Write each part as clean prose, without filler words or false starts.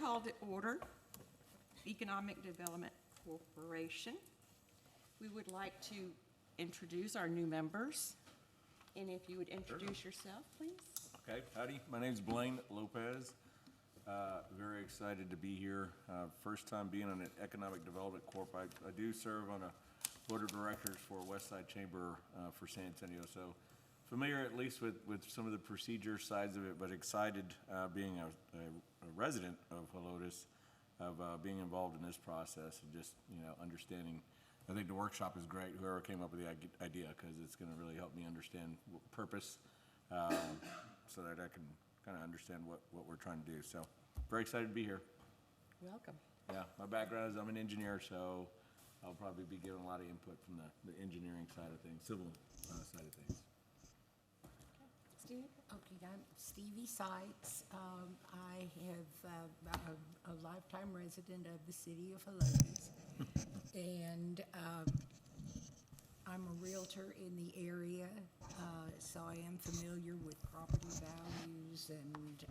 call to order Economic Development Corporation. We would like to introduce our new members, and if you would introduce yourself, please. Okay, howdy, my name's Blaine Lopez. Very excited to be here. First time being on an Economic Development Corp. I do serve on a board of directors for Westside Chamber for San Antonio, so familiar at least with some of the procedure sides of it, but excited being a resident of Helotes, of being involved in this process and just, understanding. I think the workshop is great, whoever came up with the idea, because it's going to really help me understand purpose so that I can kind of understand what we're trying to do. So very excited to be here. Welcome. Yeah, my background is I'm an engineer, so I'll probably be giving a lot of input from the engineering side of things, civil side of things. Steve? Okay, I'm Stevie Seitz. I have a lifetime resident of the city of Helotes, and I'm a realtor in the area, so I am familiar with property values and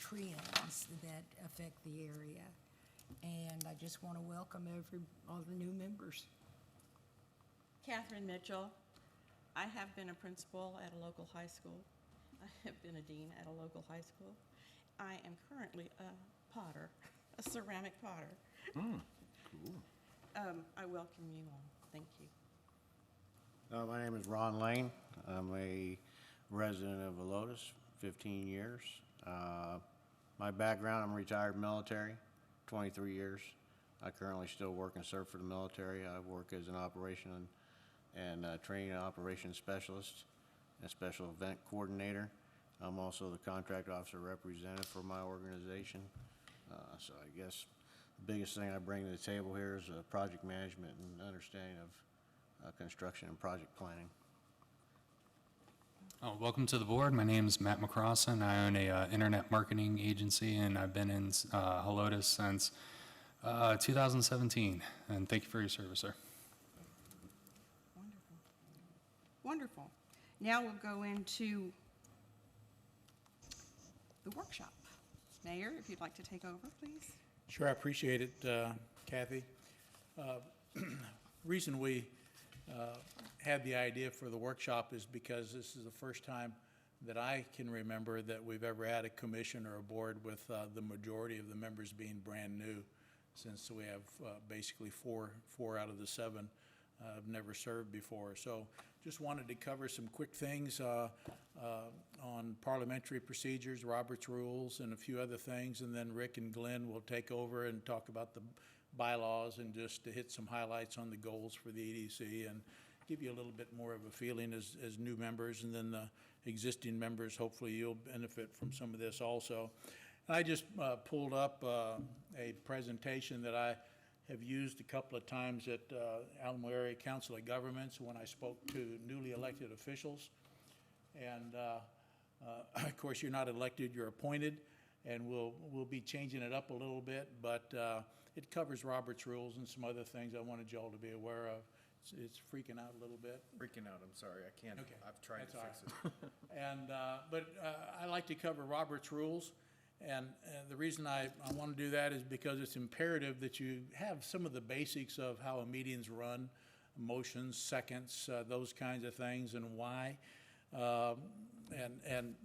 trends that affect the area. And I just want to welcome all the new members. Catherine Mitchell. I have been a principal at a local high school. I have been a dean at a local high school. I am currently a potter, a ceramic potter. Cool. I welcome you all. Thank you. My name is Ron Lane. I'm a resident of Helotes, 15 years. My background, I'm retired military, 23 years. I currently still work and serve for the military. I work as an operation and training and operations specialist and special event coordinator. I'm also the contract officer representative for my organization. So I guess the biggest thing I bring to the table here is project management and understanding of construction and project planning. Welcome to the board. My name is Matt McCrossan. I own a internet marketing agency, and I've been in Helotes since 2017. And thank you for your service, sir. Wonderful. Now we'll go into the workshop. Mayor, if you'd like to take over, please. Sure, I appreciate it, Kathy. Reason we had the idea for the workshop is because this is the first time that I can remember that we've ever had a commission or a board with the majority of the members being brand new, since we have basically four out of the 7 have never served before. So just wanted to cover some quick things on parliamentary procedures, Robert's rules, and a few other things, and then Rick and Glenn will take over and talk about the bylaws and just to hit some highlights on the goals for the EDC and give you a little bit more of a feeling as new members, and then the existing members, hopefully you'll benefit from some of this also. And I just pulled up a presentation that I have used a couple of times at Alamo Area Council of Governments when I spoke to newly elected officials. And of course, you're not elected, you're appointed, and we'll be changing it up a little bit, but it covers Robert's rules and some other things I wanted y'all to be aware of. It's freaking out a little bit. Freaking out, I'm sorry, I can't, Okay. I've tried to That's fix all it. And, but I like to cover Robert's rules, and the reason I want to do that is because it's imperative that you have some of the basics of how a meeting's run, motions, seconds, those kinds of things, and why. And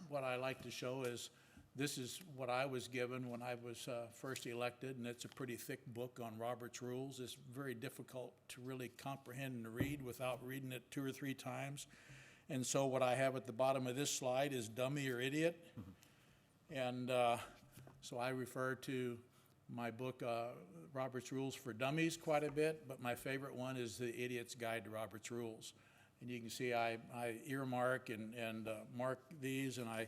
what I like to show is this is what I was given when I was first elected, and it's a pretty thick book on Robert's Rules. It's very difficult to really comprehend and read without reading it 2 or 3 times. And so what I have at the bottom of this slide is dummy or idiot. And so I refer to my book, Robert's Rules for Dummies, quite a bit, but my favorite one is The Idiot's Guide to Robert's Rules. And you can see I earmark and mark these, and I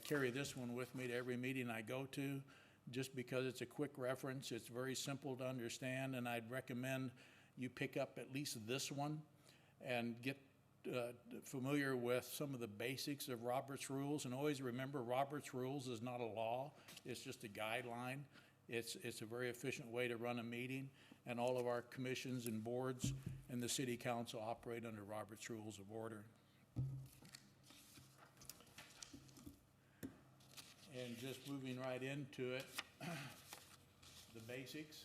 carry this one with me to every meeting I go to, just because it's a quick reference. It's very simple to understand, and I'd recommend you pick up at least this one and get familiar with some of the basics of Robert's Rules. And always remember, Robert's Rules is not a law. It's just a guideline. It's a very efficient way to run a meeting, and all of our commissions and boards and the city council operate under Robert's Rules of Order. And just moving right into it, the basics.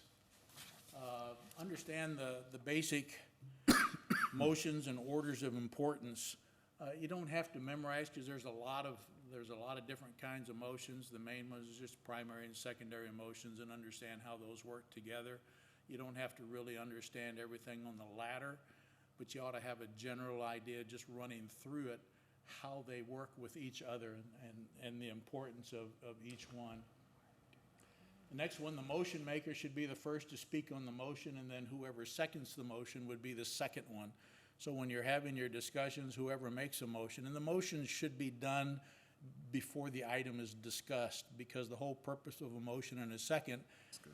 Understand the basic motions and orders of importance. You don't have to memorize, because there's a lot of different kinds of motions. The main one is just primary and secondary motions, and understand how those work together. You don't have to really understand everything on the ladder, but you ought to have a general idea, just running through it, how they work with each other and the importance of each one. The next one, the motion maker should be the first to speak on the motion, and then whoever seconds the motion would be the second one. So when you're having your discussions, whoever makes a motion, and the motion should be done before the item is discussed, because the whole purpose of a motion and a second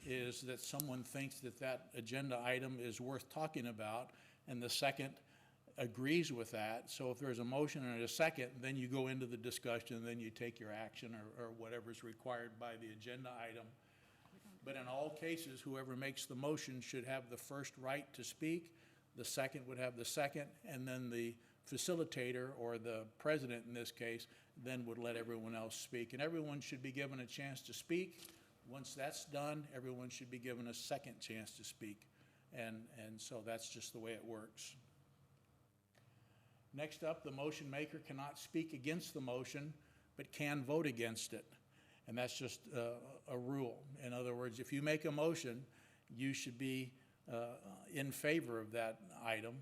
is that someone thinks that that agenda item is worth talking about, and the second agrees with that. So if there's a motion and a second, then you go into the discussion, and then you take your action or whatever's required by the agenda item. But in all cases, whoever makes the motion should have the first right to speak, the second would have the second, and then the facilitator, or the president in this case, then would let everyone else speak. And everyone should be given a chance to speak. Once that's done, everyone should be given a second chance to speak. And so that's just the way it works. Next up, the motion maker cannot speak against the motion, but can vote against it. And that's just a rule. In other words, if you make a motion, you should be in favor of that item,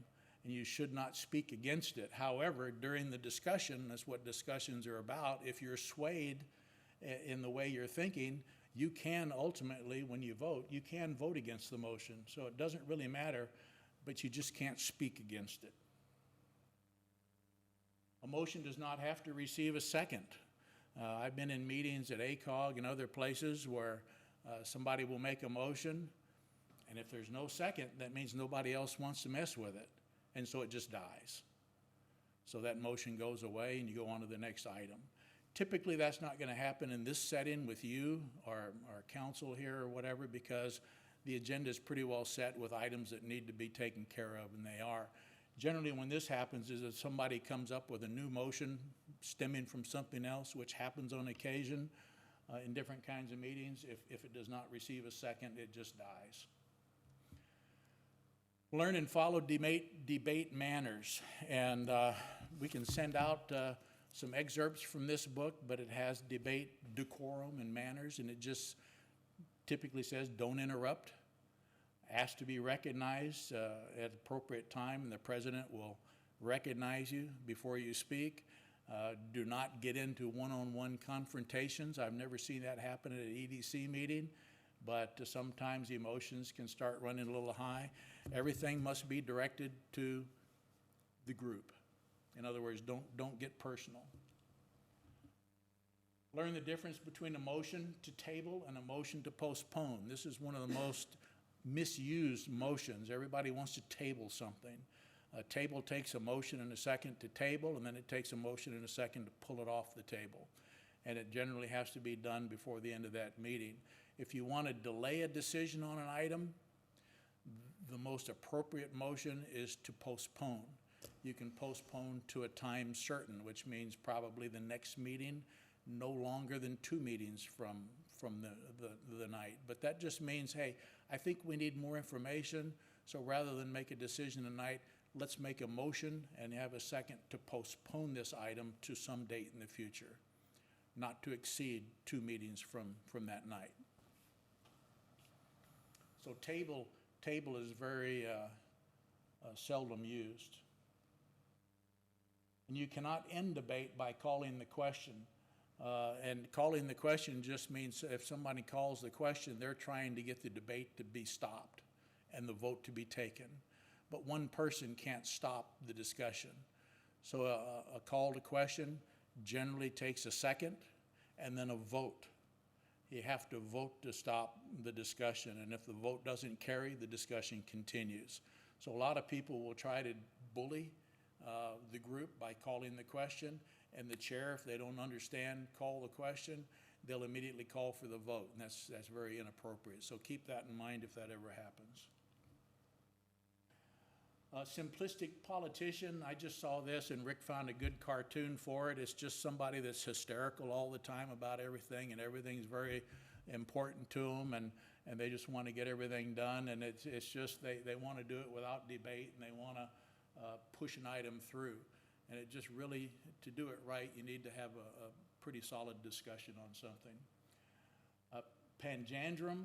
and you should not speak against it. However, during the discussion, that's what discussions are about, if you're swayed in the way you're thinking, you can ultimately, when you vote, you can vote against the motion. So it doesn't really matter, but you just can't speak against it. A motion does not have to receive a second. I've been in meetings at ACOG and other places where somebody will make a motion, and if there's no second, that means nobody else wants to mess with it, and so it just dies. So that motion goes away, and you go on to the next item. Typically, that's not going to happen in this setting with you or council here or whatever, because the agenda is pretty well set with items that need to be taken care of, and they are. Generally, when this happens is if somebody comes up with a new motion stemming from something else, which happens on occasion in different kinds of meetings. If it does not receive a second, it just dies. Learn and follow debate manners. And we can send out some excerpts from this book, but it has debate decorum and manners, and it just typically says, don't interrupt. Ask to be recognized at appropriate time, and the president will recognize you before you speak. Do not get into one-on-one confrontations. I've never seen that happen at an EDC meeting, but sometimes emotions can start running a little high. Everything must be directed to the group. In other words, don't get personal. Learn the difference between a motion to table and a motion to postpone. This is one of the most misused motions. Everybody wants to table something. A table takes a motion and a second to table, and then it takes a motion and a second to pull it off the table. And it generally has to be done before the end of that meeting. If you want to delay a decision on an item, the most appropriate motion is to postpone. You can postpone to a time certain, which means probably the next meeting, no longer than 2 meetings from the night. But that just means, hey, I think we need more information, so rather than make a decision tonight, let's make a motion and have a second to postpone this item to some date in the future, not to exceed 2 meetings from that night. So table is very seldom used. And you cannot end debate by calling the question. And calling the question just means if somebody calls the question, they're trying to get the debate to be stopped and the vote to be taken. But one person can't stop the discussion. So a call to question generally takes a second and then a vote. You have to vote to stop the discussion, and if the vote doesn't carry, the discussion continues. So a lot of people will try to bully the group by calling the question, and the chair, if they don't understand, call the question, they'll immediately call for the vote, and that's very inappropriate. So keep that in mind if that ever happens. Simplistic politician, I just saw this and Rick found a good cartoon for it. It's just somebody that's hysterical all the time about everything, and everything's very important to them, and they just want to get everything done, and it's just they want to do it without debate, and they want to push an item through. And it just really, to do it right, you need to have a pretty solid discussion on something. Panjandrum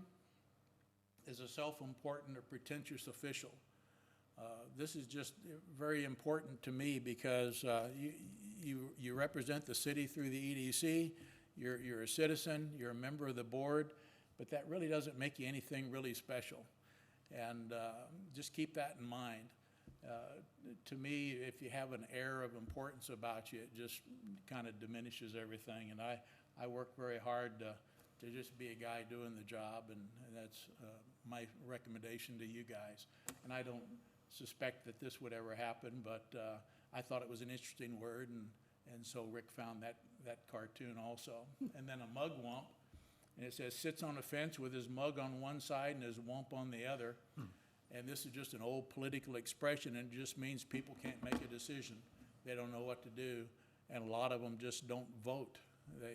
is a self-important or pretentious official. This is just very important to me because you represent the city through the EDC, you're a citizen, you're a member of the board, but that really doesn't make you anything really special. And just keep that in mind. To me, if you have an air of importance about you, it just kind of diminishes everything. And I work very hard to just be a guy doing the job, and that's my recommendation to you guys. And I don't suspect that this would ever happen, but I thought it was an interesting word, and so Rick found that cartoon also. And then a mugwump, and it says, sits on a fence with his mug on one side and his wump on the other. And this is just an old political expression, and it just means people can't make a decision. They don't know what to do, and a lot of them just don't vote.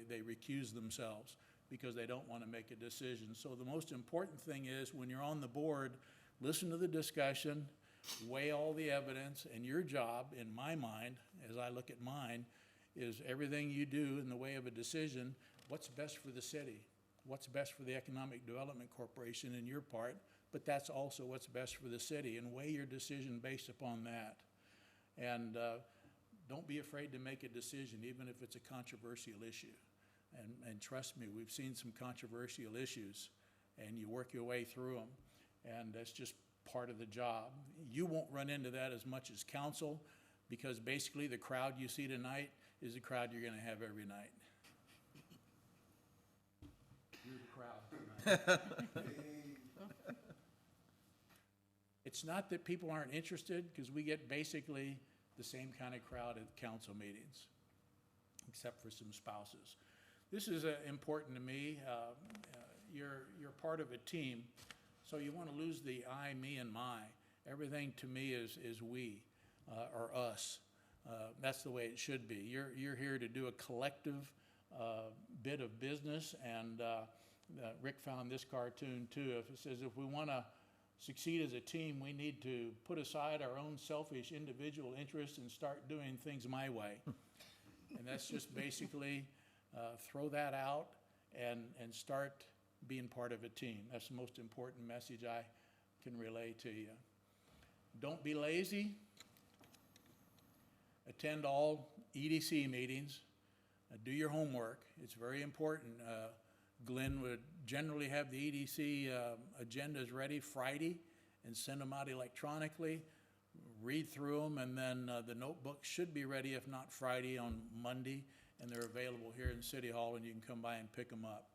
They recuse themselves because they don't want to make a decision. So the most important thing is, when you're on the board, listen to the discussion, weigh all the evidence, and your job, in my mind, as I look at mine, is everything you do in the way of a decision, what's best for the city, what's best for the Economic Development Corporation in your part, but that's also what's best for the city, and weigh your decision based upon that. And don't be afraid to make a decision, even if it's a controversial issue. And trust me, we've seen some controversial issues, and you work your way through them, and that's just part of the job. You won't run into that as much as council, because basically the crowd you see tonight is the crowd you're going to have every night. You're the crowd tonight. It's not that people aren't interested, because we get basically the same kind of crowd at council meetings, except for some spouses. This is important to me. You're part of a team, so you want to lose the I, me, and my. Everything to me is we, or us. That's the way it should be. You're here to do a collective bit of business, and Rick found this cartoon too. It says, if we want to succeed as a team, we need to put aside our own selfish individual interests and start doing things my way. And that's just basically throw that out and start being part of a team. That's the most important message I can relay to you. Don't be lazy. Attend all EDC meetings. Do your homework. It's very important. Glenn would generally have the EDC agendas ready Friday and send them out electronically. Read through them, and then the notebooks should be ready, if not Friday, on Monday, and they're available here in City Hall, and you can come by and pick them up.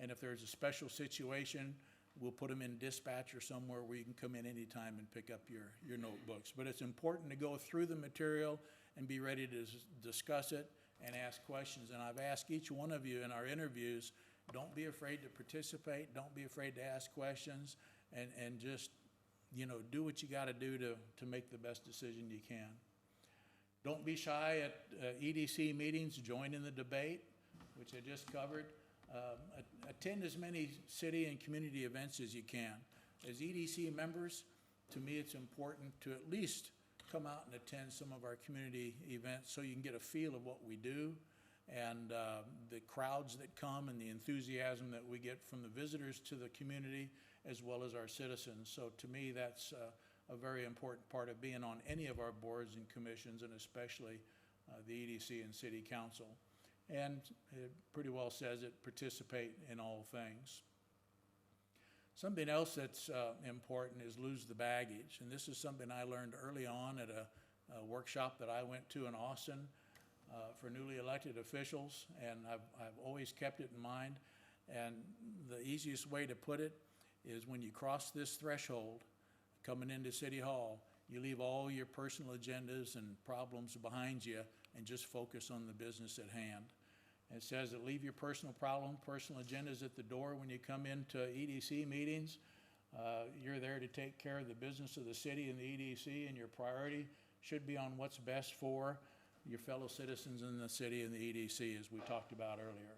And if there's a special situation, we'll put them in dispatch or somewhere where you can come in anytime and pick up your notebooks. But it's important to go through the material and be ready to discuss it and ask questions. And I've asked each one of you in our interviews, don't be afraid to participate, don't be afraid to ask questions, and just, do what you got to do to make the best decision you can. Don't be shy at EDC meetings, join in the debate, which I just covered. Attend as many city and community events as you can. As EDC members, to me it's important to at least come out and attend some of our community events so you can get a feel of what we do, and the crowds that come and the enthusiasm that we get from the visitors to the community as well as our citizens. So to me, that's a very important part of being on any of our boards and commissions, and especially the EDC and City Council. And it pretty well says it, participate in all things. Something else that's important is lose the baggage. And this is something I learned early on at a workshop that I went to in Austin for newly elected officials, and I've always kept it in mind. And the easiest way to put it is, when you cross this threshold coming into City Hall, you leave all your personal agendas and problems behind you and just focus on the business at hand. And it says that leave your personal agendas at the door when you come into EDC meetings. You're there to take care of the business of the city and the EDC, and your priority should be on what's best for your fellow citizens in the city and the EDC, as we talked about earlier.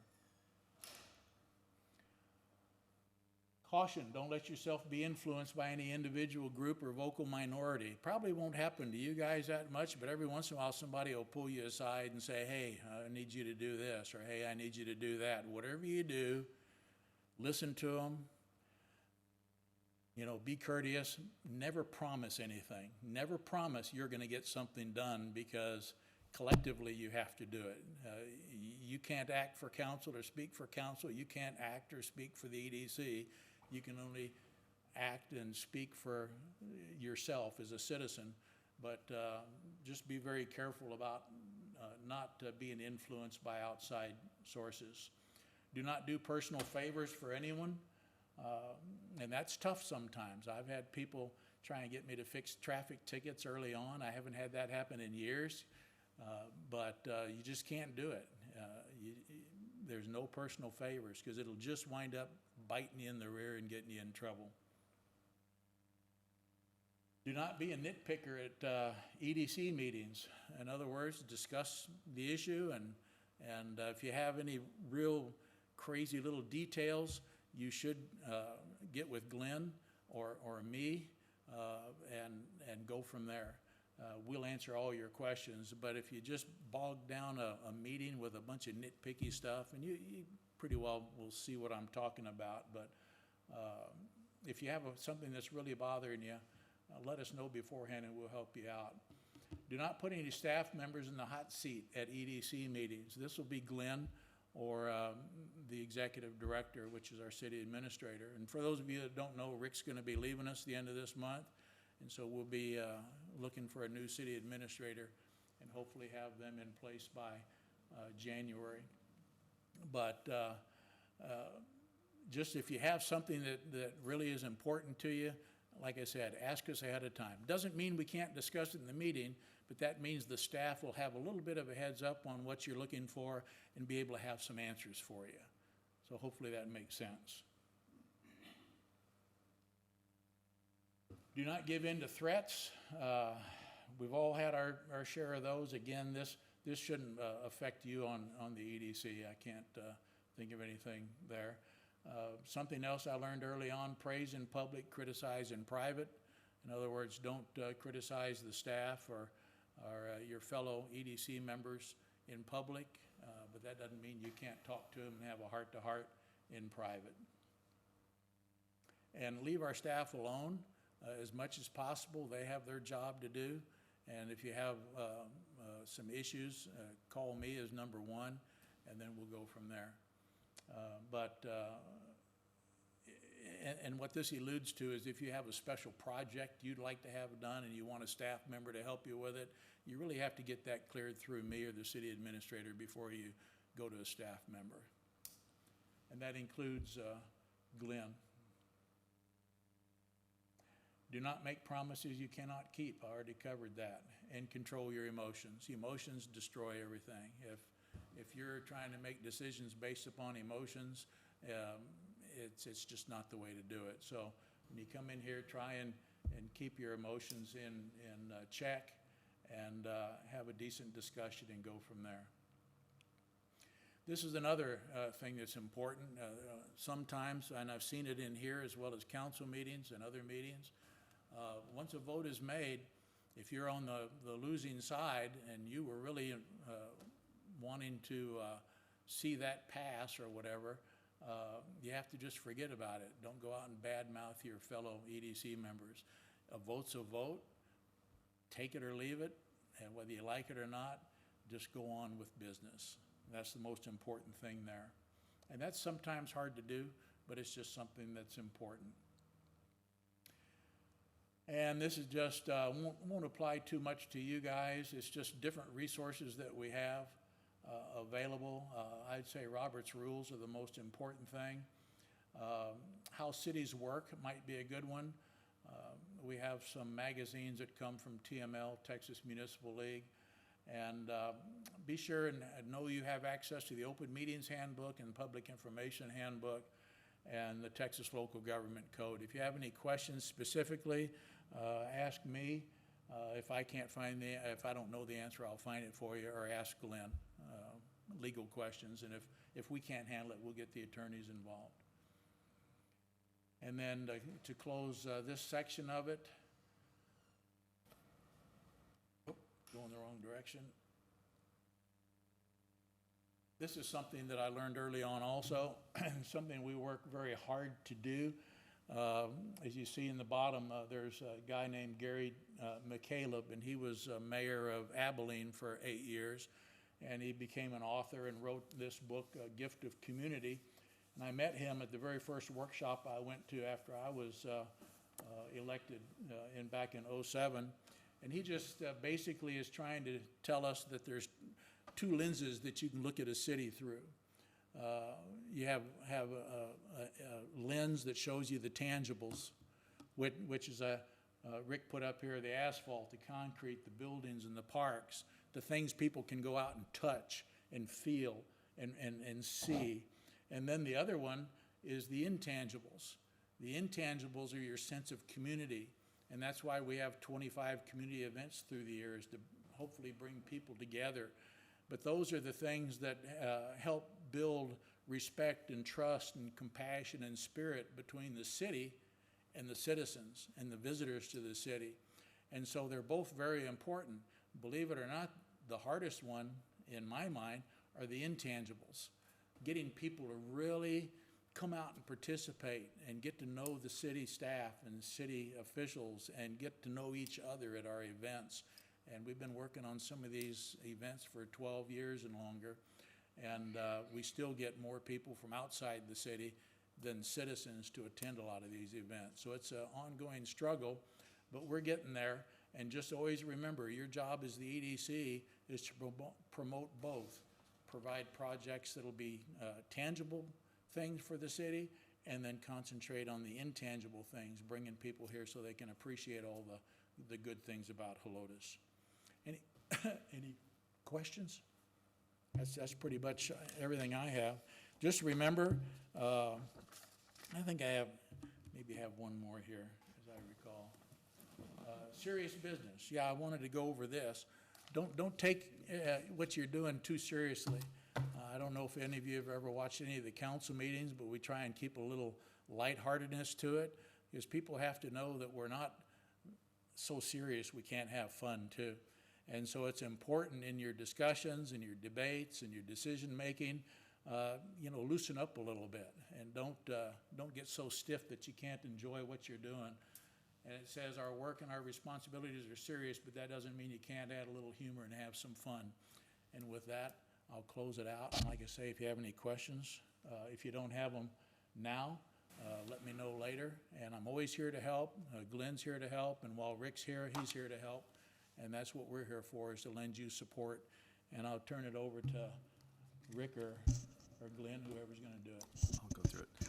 Caution, don't let yourself be influenced by any individual group or vocal minority. Probably won't happen to you guys that much, but every once in a while somebody will pull you aside and say, hey, I need you to do this, or hey, I need you to do that. Whatever you do, listen to them. You know, be courteous. Never promise anything. Never promise you're going to get something done, because collectively you have to do it. You can't act for council or speak for council. You can't act or speak for the EDC. You can only act and speak for yourself as a citizen, but just be very careful about not being influenced by outside sources. Do not do personal favors for anyone, and that's tough sometimes. I've had people try and get me to fix traffic tickets early on. I haven't had that happen in years, but you just can't do it. There's no personal favors, because it'll just wind up biting you in the rear and getting you in trouble. Do not be a nitpicker at EDC meetings. In other words, discuss the issue, and if you have any real crazy little details, you should get with Glenn or me and go from there. We'll answer all your questions, but if you just bog down a meeting with a bunch of nitpicky stuff, and you pretty well will see what I'm talking about, but if you have something that's really bothering you, let us know beforehand and we'll help you out. Do not put any staff members in the hot seat at EDC meetings. This will be Glenn or the executive director, which is our city administrator. And for those of you that don't know, Rick's going to be leaving us the end of this month, and so we'll be looking for a new city administrator and hopefully have them in place by January. But just if you have something that really is important to you, like I said, ask us ahead of time. Doesn't mean we can't discuss it in the meeting, but that means the staff will have a little bit of a heads up on what you're looking for and be able to have some answers for you. So hopefully that makes sense. Do not give in to threats. We've all had our share of those. Again, this shouldn't affect you on the EDC. I can't think of anything there. Something else I learned early on: praise in public, criticize in private. In other words, don't criticize the staff or your fellow EDC members in public, but that doesn't mean you can't talk to them and have a heart-to-heart in private. And leave our staff alone as much as possible. They have their job to do, and if you have some issues, call me as number one, and then we'll go from there. And what this alludes to is if you have a special project you'd like to have done and you want a staff member to help you with it, you really have to get that cleared through me or the city administrator before you go to a staff member. And that includes Glenn. Do not make promises you cannot keep. I already covered that. And control your emotions. Emotions destroy everything. If you're trying to make decisions based upon emotions, it's just not the way to do it. So when you come in here, try and keep your emotions in check and have a decent discussion and go from there. This is another thing that's important. Sometimes, and I've seen it in here as well as council meetings and other meetings, once a vote is made, if you're on the losing side and you were really wanting to see that pass or whatever, you have to just forget about it. Don't go out and badmouth your fellow EDC members. A vote's a vote. Take it or leave it, and whether you like it or not, just go on with business. That's the most important thing there. And that's sometimes hard to do, but it's just something that's important. And this is just, won't apply too much to you guys. It's just different resources that we have available. I'd say Robert's rules are the most important thing. How cities work might be a good one. We have some magazines that come from TML, Texas Municipal League. And be sure and know you have access to the Open Meetings Handbook and Public Information Handbook. and the Texas Local Government Code. If you have any questions specifically, ask me. If I can't find if I don't know the answer, I'll find it for you, or ask Glenn, legal questions. And if we can't handle it, we'll get the attorneys involved. And then to close this section of it, going the wrong direction. This is something that I learned early on also, something we work very hard to do. As you see in the bottom, there's a guy named Gary McCaleb, and he was mayor of Abilene for 8 years, and he became an author and wrote this book, Gift of Community. And I met him at the very first workshop I went to after I was elected back in '07. And he just basically is trying to tell us that there's two lenses that you can look at a city through. You have a lens that shows you the tangibles, which is Rick put up here, the asphalt, the concrete, the buildings and the parks, the things people can go out and touch and feel and see. And then the other one is the intangibles. The intangibles are your sense of community. And that's why we have 25 community events through the years to hopefully bring people together. But those are the things that help build respect and trust and compassion and spirit between the city and the citizens and the visitors to the city. And so they're both very important. Believe it or not, the hardest one, in my mind, are the intangibles. Getting people to really come out and participate and get to know the city staff and city officials and get to know each other at our events. And we've been working on some of these events for 12 years and longer. And we still get more people from outside the city than citizens to attend a lot of these events. So it's an ongoing struggle, but we're getting there. And just always remember, your job as the EDC is to promote both. Provide projects that'll be tangible things for the city, and then concentrate on the intangible things, bringing people here so they can appreciate all the good things about Helotes. Any questions? That's pretty much everything I have. Just remember, I think I maybe have one more here, as I recall. Serious business. Yeah, I wanted to go over this. Don't take what you're doing too seriously. I don't know if any of you have ever watched any of the council meetings, but we try and keep a little lightheartedness to it, because people have to know that we're not so serious we can't have fun too. And so it's important in your discussions and your debates and your decision-making, loosen up a little bit, and don't get so stiff that you can't enjoy what you're doing. And it says our work and our responsibilities are serious, but that doesn't mean you can't add a little humor and have some fun. And with that, I'll close it out. And like I say, if you have any questions, if you don't have them now, let me know later. And I'm always here to help. Glenn's here to help. And while Rick's here, he's here to help. And that's what we're here for, is to lend you support. And I'll turn it over to Rick or Glenn, whoever's going to do it. I'll go through it.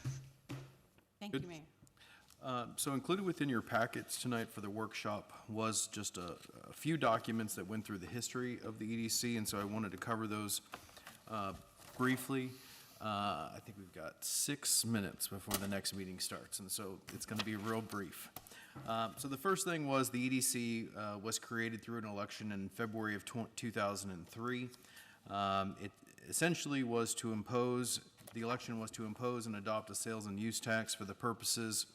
Thank Good. you, Mayor. So included within your packets tonight for the workshop was just a few documents that went through the history of the EDC, and so I wanted to cover those briefly. I think we've got 6 minutes before the next meeting starts, and so it's going to be real brief. So the first thing was the EDC was created through an election in February of 2003. It essentially was to impose, the election was to impose and adopt a sales and use tax for the purposes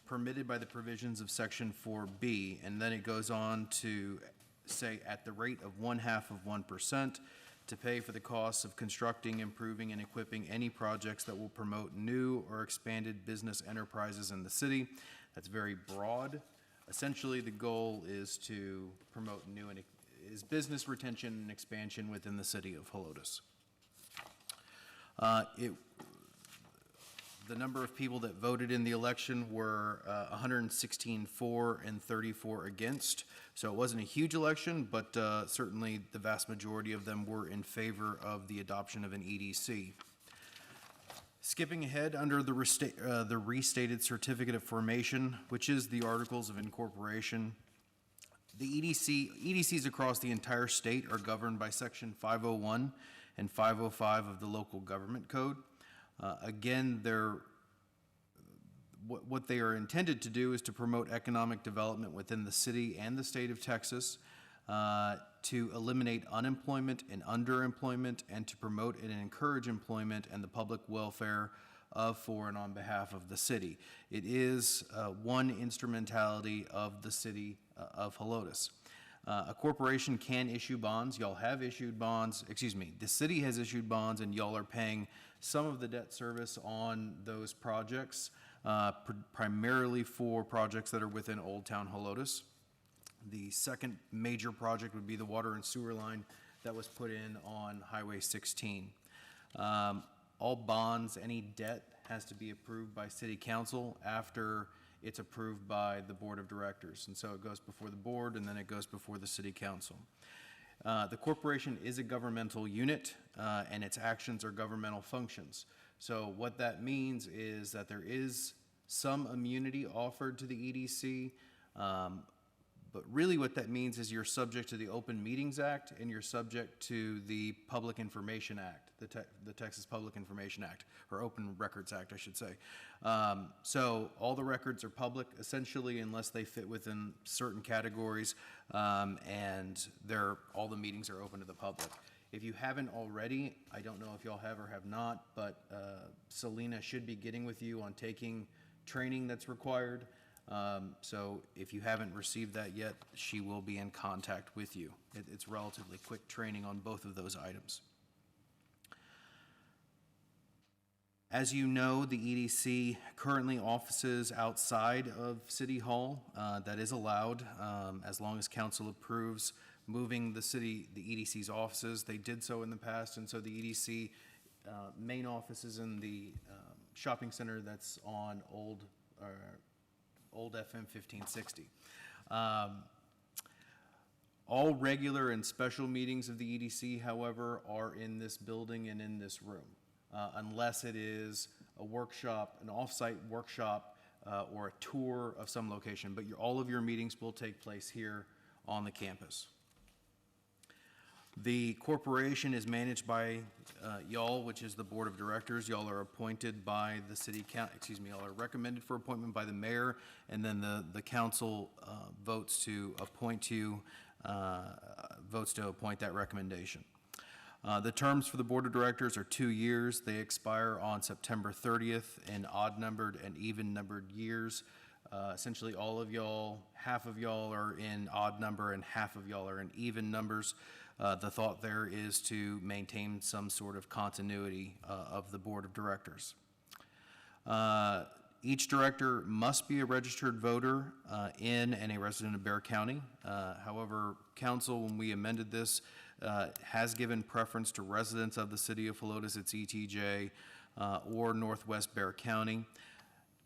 permitted by the provisions of Section 4B, and then it goes on to say at the rate of 0.5% to pay for the costs of constructing, improving, and equipping any projects that will promote new or expanded business enterprises in the city. That's very broad. Essentially, the goal is to promote is business retention and expansion within the city of Helotes. The number of people that voted in the election were 116 for and 34 against. So it wasn't a huge election, but certainly the vast majority of them were in favor of the adoption of an EDC. Skipping ahead, under the restated certificate of formation, which is the Articles of Incorporation, the EDCs across the entire state are governed by Section 501 and 505 of the Local Government Code. Again, they're what they are intended to do is to promote economic development within the city and the state of Texas, to eliminate unemployment and underemployment, and to promote and encourage employment and the public welfare of, for, and on behalf of the city. It is one instrumentality of the city of Helotes. A corporation can issue bonds. Y'all have issued bonds. Excuse me, the city has issued bonds, and y'all are paying some of the debt service on those projects, primarily for projects that are within Old Town Helotes. The second major project would be the water and sewer line that was put in on Highway 16. All bonds, any debt has to be approved by city council after it's approved by the board of directors. And so it goes before the board, and then it goes before the city council. The corporation is a governmental unit, and its actions are governmental functions. So what that means is that there is some immunity offered to the EDC, but really what that means is you're subject to the Open Meetings Act, and you're subject to the Public Information Act, the Texas Public Information Act, or Open Records Act, I should say. So all the records are public, essentially, unless they fit within certain categories, and all the meetings are open to the public. If you haven't already, I don't know if y'all have or have not, but Selena should be getting with you on taking training that's required. So if you haven't received that yet, she will be in contact with you. It's relatively quick training on both of those items. As you know, the EDC currently offices outside of City Hall. That is allowed as long as council approves moving the EDC's offices. They did so in the past, and so the EDC main office is in the shopping center that's on Old FM 1560. All regular and special meetings of the EDC, however, are in this building and in this room, unless it is a workshop, an off-site workshop, or a tour of some location. But all of your meetings will take place here on the campus. The corporation is managed by y'all, which is the board of directors. Y'all are appointed by the city y'all are recommended for appointment by the mayor, and then the council votes to appoint you, votes to appoint that recommendation. The terms for the board of directors are 2 years. They expire on September 30th in odd-numbered and even-numbered years. Essentially, all of y'all, half of y'all are in odd number and half of y'all are in even numbers. The thought there is to maintain some sort of continuity of the board of directors. Each director must be a registered voter in and a resident of Bexar County. However, council, when we amended this, has given preference to residents of the city of Helotes, its ETJ, or Northwest Bexar County.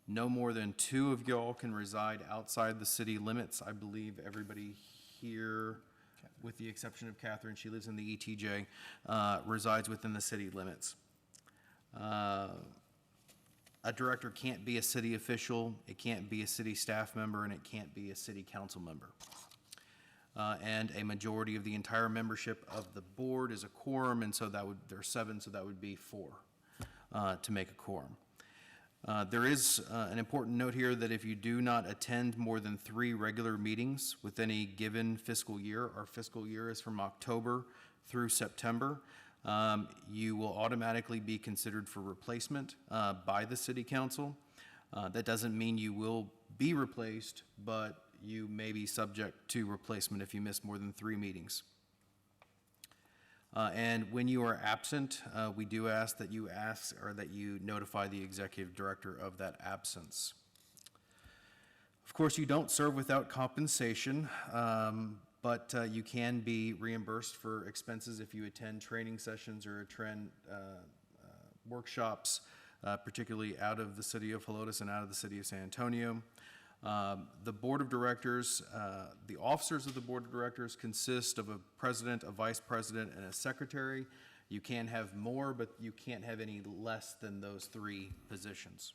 No more than 2 of y'all can reside outside the city limits. I believe everybody here, with the exception of Catherine, she lives in the ETJ, resides within the city limits. A director can't be a city official, it can't be a city staff member, and it can't be a city council member. And a majority of the entire membership of the board is a quorum, and so there's 7, so that would be 4 to make a quorum. There is an important note here that if you do not attend more than 3 regular meetings with any given fiscal year, our fiscal year is from October through September, you will automatically be considered for replacement by the city council. That doesn't mean you will be replaced, but you may be subject to replacement if you miss more than 3 meetings. And when you are absent, we do ask that you notify the executive director of that absence. Of course, you don't serve without compensation, but you can be reimbursed for expenses if you attend training sessions or attend workshops, particularly out of the city of Helotes and out of the city of San Antonio. The board of directors, the officers of the board of directors consist of a president, a vice president, and a secretary. You can have more, but you can't have any less than those 3 positions.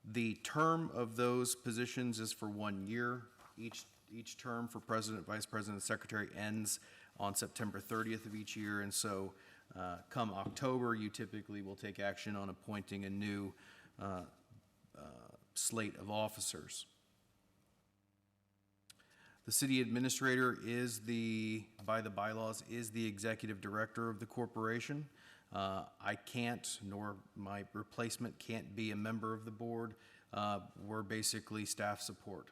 The term of those positions is for 1 year. Each term for president, vice president, and secretary ends on September 30th of each year, and so Come October, you typically will take action on appointing a new slate of officers. The city administrator is by the bylaws, is the executive director of the corporation. I can't, nor my replacement can't be a member of the board. We're basically staff support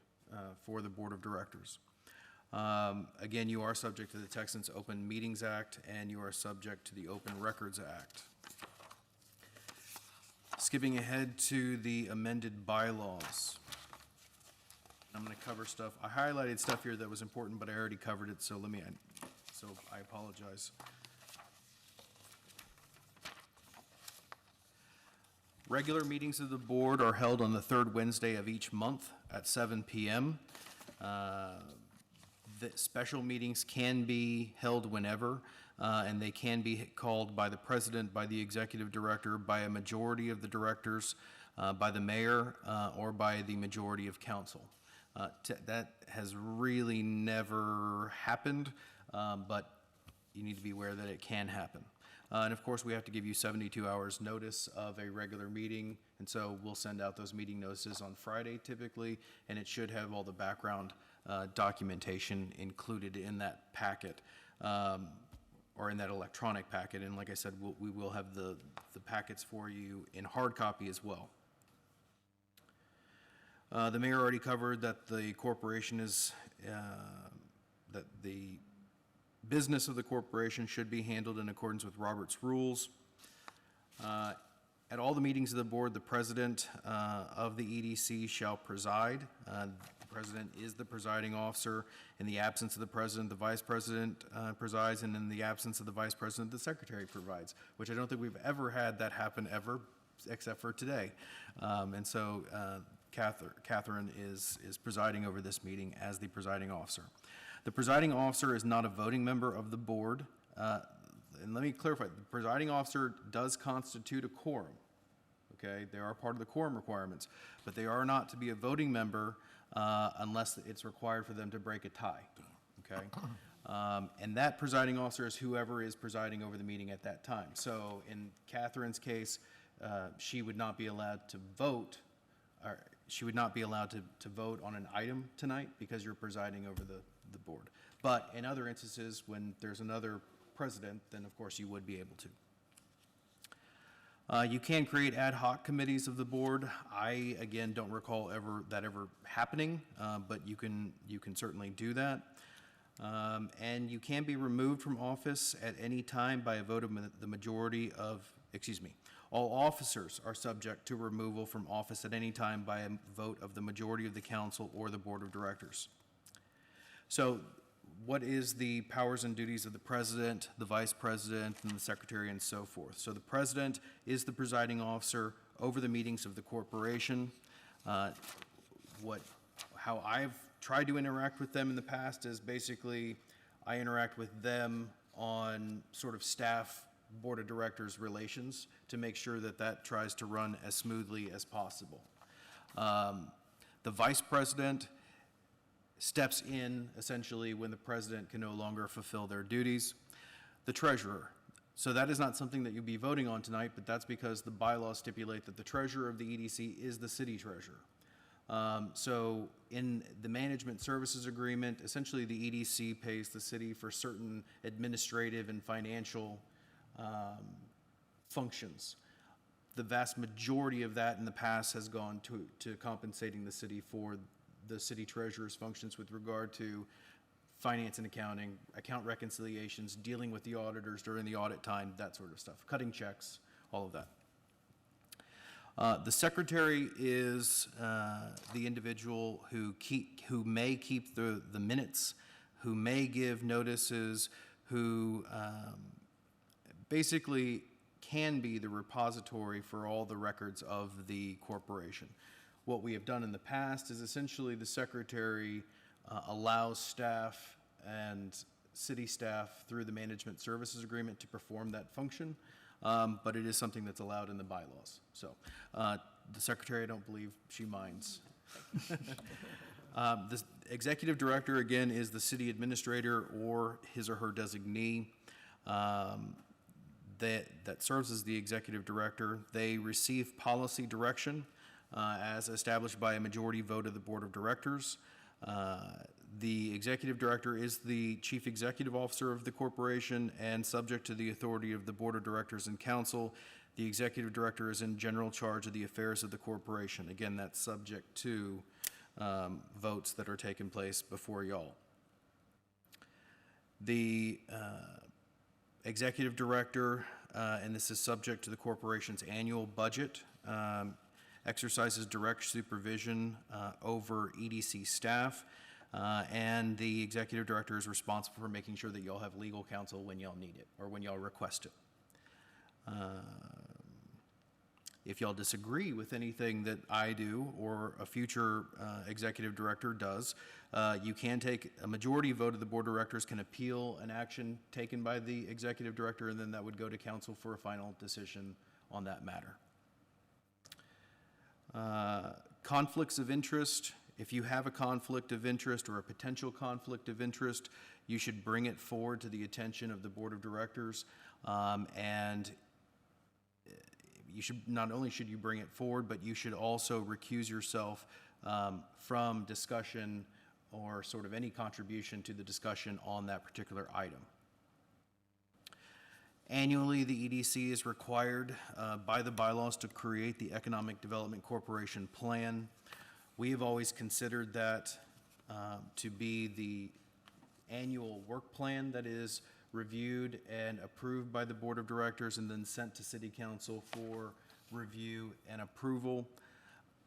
for the board of directors. Again, you are subject to the Texans Open Meetings Act, and you are subject to the Open Records Act. Skipping ahead to the amended bylaws. I'm going to cover stuff. I highlighted stuff here that was important, but I already covered it, so I apologize. Regular meetings of the board are held on the third Wednesday of each month at 7 p.m. The special meetings can be held whenever, and they can be called by the president, by the executive director, by a majority of the directors, by the mayor, or by the majority of council. That has really never happened, but you need to be aware that it can happen. And of course, we have to give you 72 hours notice of a regular meeting, and so we'll send out those meeting notices on Friday typically, and it should have all the background documentation included in that packet, or in that electronic packet. And like I said, we will have the packets for you in hard copy as well. The mayor already covered that the corporation is, that the business of the corporation should be handled in accordance with Robert's rules. At all the meetings of the board, the president of the EDC shall preside. The president is the presiding officer. In the absence of the president, the vice president presides, and in the absence of the vice president, the secretary provides, which I don't think we've ever had that happen ever, except for today. And so Catherine is presiding over this meeting as the presiding officer. The presiding officer is not a voting member of the board. And let me clarify, the presiding officer does constitute a quorum, okay? They are part of the quorum requirements, but they are not to be a voting member unless it's required for them to break a tie, okay? And that presiding officer is whoever is presiding over the meeting at that time. So in Catherine's case, she would not be allowed to vote, or she would not be allowed to vote on an item tonight because you're presiding over the board. But in other instances, when there's another president, then of course you would be able to. You can create ad hoc committees of the board. I, again, don't recall that ever happening, but you can certainly do that. And you can be removed from office at any time by a vote of the majority of, all officers are subject to removal from office at any time by a vote of the majority of the council or the board of directors. So what is the powers and duties of the president, the vice president, and the secretary, and so forth? So the president is the presiding officer over the meetings of the corporation. How I've tried to interact with them in the past is basically I interact with them on sort of staff board of directors relations to make sure that that tries to run as smoothly as possible. The vice president steps in essentially when the president can no longer fulfill their duties. The treasurer. So that is not something that you'll be voting on tonight, but that's because the bylaws stipulate that the treasurer of the EDC is the city treasurer. So in the management services agreement, essentially the EDC pays the city for certain administrative and financial functions. The vast majority of that in the past has gone to compensating the city for the city treasurer's functions with regard to finance and accounting, account reconciliations, dealing with the auditors during the audit time, that sort of stuff, cutting checks, all of that. The secretary is the individual who may keep the minutes, who may give notices, who basically can be the repository for all the records of the corporation. What we have done in the past is essentially the secretary allows staff and city staff through the management services agreement to perform that function, but it is something that's allowed in the bylaws. So the secretary, I don't believe she minds. The executive director, again, is the city administrator or his or her designee. that serves as the executive director. They receive policy direction as established by a majority vote of the board of directors. The executive director is the chief executive officer of the corporation and subject to the authority of the board of directors and council. The executive director is in general charge of the affairs of the corporation. Again, that's subject to votes that are taking place before y'all. The executive director, and this is subject to the corporation's annual budget, exercises direct supervision over EDC staff, and the executive director is responsible for making sure that y'all have legal counsel when y'all need it or when y'all request it. If y'all disagree with anything that I do or a future executive director does, you can take a majority vote of the board of directors can appeal an action taken by the executive director, and then that would go to council for a final decision on that matter. Conflicts of interest. If you have a conflict of interest or a potential conflict of interest, you should bring it forward to the attention of the board of directors, and you should, not only should you bring it forward, but you should also recuse yourself from discussion or sort of any contribution to the discussion on that particular item. Annually, the EDC is required by the bylaws to create the Economic Development Corporation Plan. We have always considered that to be the annual work plan that is reviewed and approved by the board of directors and then sent to city council for review and approval.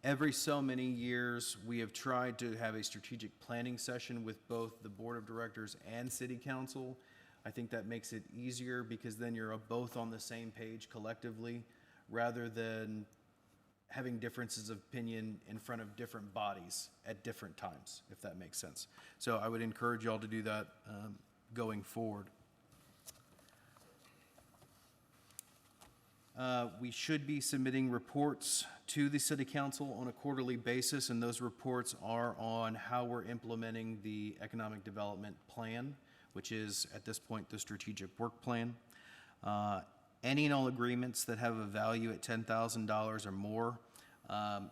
Every so many years, we have tried to have a strategic planning session with both the board of directors and city council. I think that makes it easier because then you're both on the same page collectively rather than having differences of opinion in front of different bodies at different times, if that makes sense. So I would encourage y'all to do that going forward. We should be submitting reports to the city council on a quarterly basis, and those reports are on how we're implementing the economic development plan, which is at this point the strategic work plan. Any and all agreements that have a value at $10,000 or more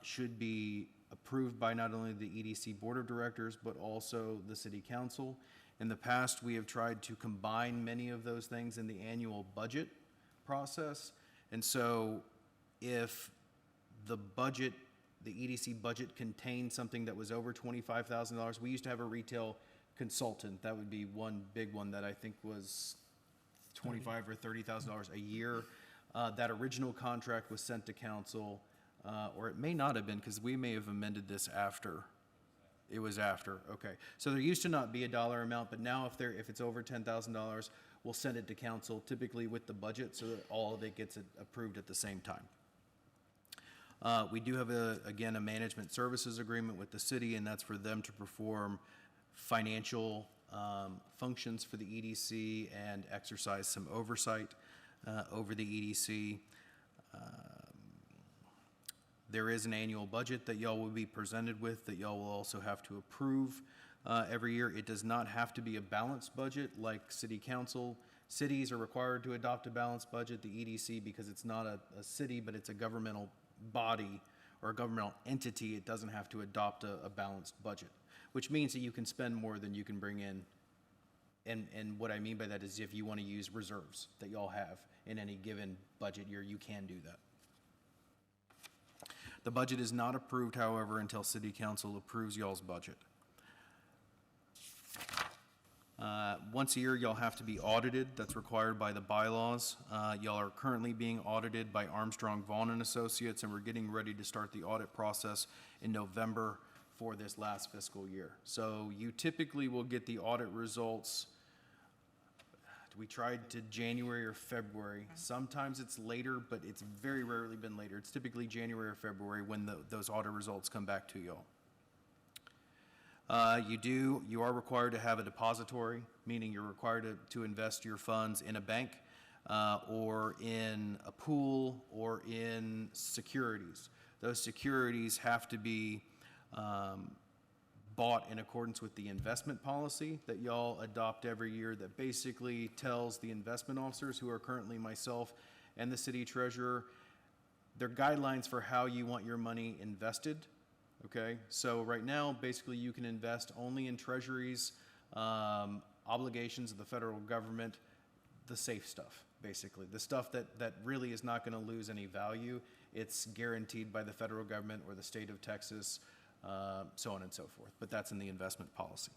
should be approved by not only the EDC board of directors, but also the city council. In the past, we have tried to combine many of those things in the annual budget process. And so if the budget, the EDC budget contained something that was over $25,000, we used to have a retail consultant. That would be one big one that I think was $25,000 or $30,000 a year. That original contract was sent to council, or it may not have been because we may have amended this after. It was after, okay. So there used to not be a dollar amount, but now if it's over $10,000, we'll send it to council, typically with the budget, so that all of it gets approved at the same time. We do have, again, a management services agreement with the city, and that's for them to perform financial functions for the EDC and exercise some oversight over the EDC. There is an annual budget that y'all will be presented with that y'all will also have to approve every year. It does not have to be a balanced budget like city council. Cities are required to adopt a balanced budget. The EDC, because it's not a city, but it's a governmental body or a governmental entity, it doesn't have to adopt a balanced budget, which means that you can spend more than you can bring in. And what I mean by that is if you want to use reserves that y'all have in any given budget year, you can do that. The budget is not approved, however, until city council approves y'all's budget. Once a year, y'all have to be audited. That's required by the bylaws. Y'all are currently being audited by Armstrong, Vaughn and Associates, and we're getting ready to start the audit process in November for this last fiscal year. So you typically will get the audit results. We tried to January or February. Are it's later, but it's very rarely been later. It's typically January or February when those audit results come back to y'all. You are required to have a depository, meaning you're required to invest your funds in a bank or in a pool or in securities. Those securities have to be bought in accordance with the investment policy that y'all adopt every year that basically tells the investment officers, who are currently myself and the city treasurer, their guidelines for how you want your money invested, okay? So right now, basically, you can invest only in treasuries, obligations of the federal government, the safe stuff, basically. The stuff that really is not gonna lose any value. It's guaranteed by the federal government or the state of Texas, so on and so forth. But that's in the investment policy.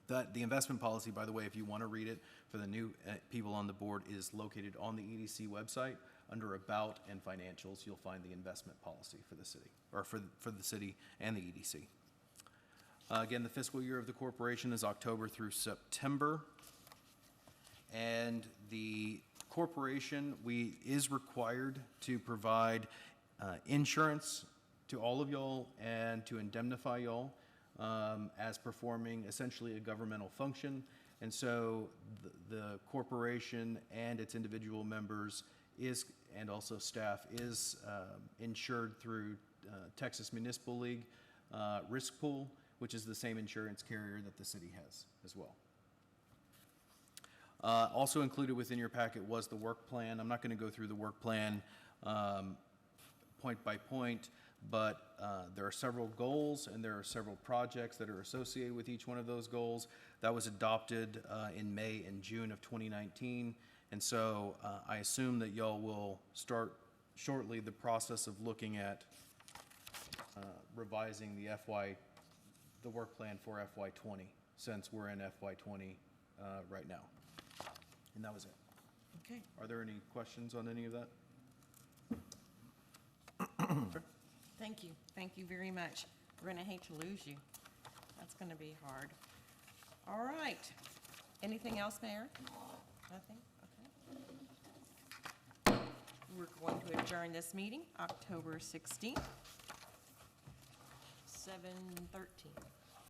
The investment policy, by the way, if you want to read it for the new people on the board, is located on the EDC website. Under About and Financials, you'll find the investment policy for the city, or for the city and the EDC. Again, the fiscal year of the corporation is October through September. And the corporation, is required to provide insurance to all of y'all and to indemnify y'all as performing essentially a governmental function. And so the corporation and its individual members and also staff is insured through Texas Municipal League Risk Pool, which is the same insurance carrier that the city has as well. Also included within your packet was the work plan. I'm not going to go through the work plan point by point, but there are several goals and there are several projects that are associated with each one of those goals. That was adopted in May and June of 2019. And so I assume that y'all will start shortly the process of looking at revising the work plan for FY20, since we're in FY20 right now. And that was it. Okay. Are there any questions on any of that? Thank you. Thank you very much. We're going to hate to lose you. That's going to be hard. All right. Anything else, Mayor? Nothing? Okay. We're going to adjourn this meeting, October 16th, 7:13.